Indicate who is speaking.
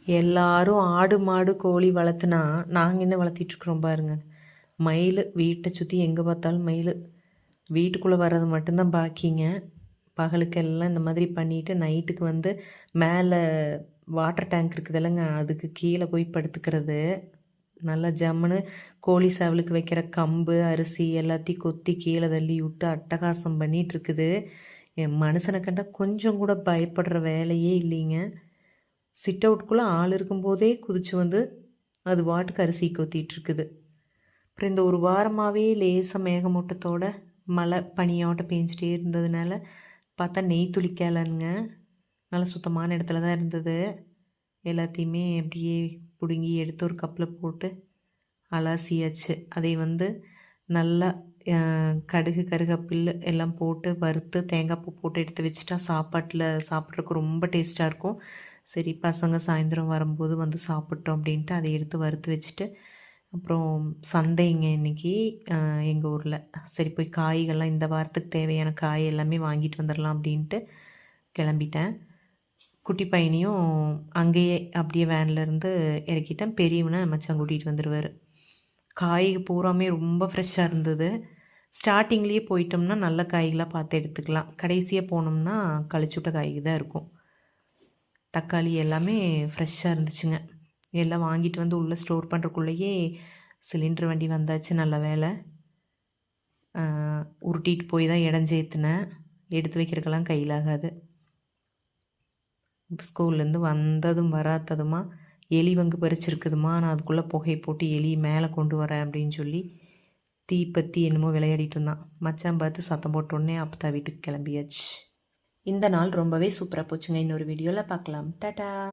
Speaker 1: எல்லாரும் ஆடு மாடு கோழி வளர்த்துனா நாங்கள் என்ன வளர்த்திட்ருக்குறோம் பாருங்க. மயில் வீட்டை சுற்றி எங்கே பார்த்தாலும் மயில். வீட்டுக்குள்ளே வர்றது மட்டும்தான் பாக்கிங்க. பகலுக்கெல்லாம் இந்த மாதிரி பண்ணிவிட்டு நைட்டுக்கு வந்து மேலே வாட்டர் டேங்க் இருக்குது இல்லைங்க, அதுக்கு கீழே போய் படுத்துக்கிறது. நல்லா ஜம்முன்னு கோழி சேவலுக்கு வைக்கிற கம்பு அரிசி எல்லாத்தையும் கொத்தி கீழே தள்ளி விட்டு அட்டகாசம் பண்ணிகிட்டு இருக்குது. என் மனுஷனை கண்டா கொஞ்சம் கூட பயப்படுற வேலையே இல்லைங்க. சிட் அவுட்குள்ளே ஆள் இருக்கும்போதே குதிச்சு வந்து அது வாட்டுக்கு அரிசி கொத்திகிட்ருக்குது. அப்புறம் இந்த ஒரு வாரமாகவே லேசாக மேகமூட்டத்தோட மழை பனியாட்டம் பேஞ்சிட்டே இருந்ததுனால பார்த்தா நெய் துளிக்கலனுங்க. நல்லா சுத்தமான இடத்துல தான் இருந்தது. எல்லாத்தையுமே அப்படியே பிடுங்கி எடுத்து ஒரு கப்பில் போட்டு அலசியாச்சு. அதை வந்து நல்லா கடுகு கருகப்பில் எல்லாம் போட்டு வறுத்து தேங்காய் பூ போட்டு எடுத்து வச்சுட்டா சாப்பாட்டில் சாப்பிட்றதுக்கு ரொம்ப டேஸ்ட்டாக இருக்கும். சரி பசங்க சாயந்தரம் வரும்போது வந்து சாப்பிட்டோம் அப்படின்ட்டு அதை எடுத்து வறுத்து வச்சுட்டு, அப்புறம் சந்தைங்க இன்றைக்கி எங்கள் ஊரில். சரி போய் காய்கள்லாம் இந்த வாரத்துக்கு தேவையான காய் எல்லாமே வாங்கிட்டு வந்துடலாம் அப்படின்ட்டு கிளம்பிட்டேன். குட்டி பையனையும் அங்கேயே அப்படியே வேன்லேருந்து இறக்கிட்டேன். பெரியவனை மச்சான் கூட்டிகிட்டு வந்துடுவார். காய் பூராமே ரொம்ப ஃப்ரெஷ்ஷாக இருந்தது. ஸ்டார்டிங்லேயே போயிட்டோம்னா நல்ல காய்களாக பார்த்து எடுத்துக்கலாம். கடைசியாக போனோம்னா கழிச்சுட்ட காய்க்கு தான் இருக்கும். தக்காளி எல்லாமே ஃப்ரெஷ்ஷாக இருந்துச்சுங்க. எல்லாம் வாங்கிட்டு வந்து உள்ளே ஸ்டோர் பண்ணுறக்குள்ளேயே சிலிண்டர் வண்டி வந்தாச்சு. நல்ல வேலை. உருட்டிட்டு போய் தான் இடஞ்சேத்துனேன். எடுத்து வைக்கிறதுக்கெல்லாம் கையில் ஆகாது. ஸ்கூல்லேருந்து வந்ததும் வராததுமா எலி வங்கு பறிச்சிருக்குதுமா, நான் அதுக்குள்ளே புகையை போட்டு எலி மேலே கொண்டு வரேன் அப்படின்னு சொல்லி தீப்பற்றி என்னமோ விளையாடிட்டு இருந்தான். மச்சான் பார்த்து சத்தம் போட்டோடனே அப்பத்தா வீட்டுக்கு கிளம்பியாச்சு. இந்த நாள் ரொம்பவே சூப்பராக போச்சுங்க. இன்னொரு வீடியோவில் பார்க்கலாம். டாடா.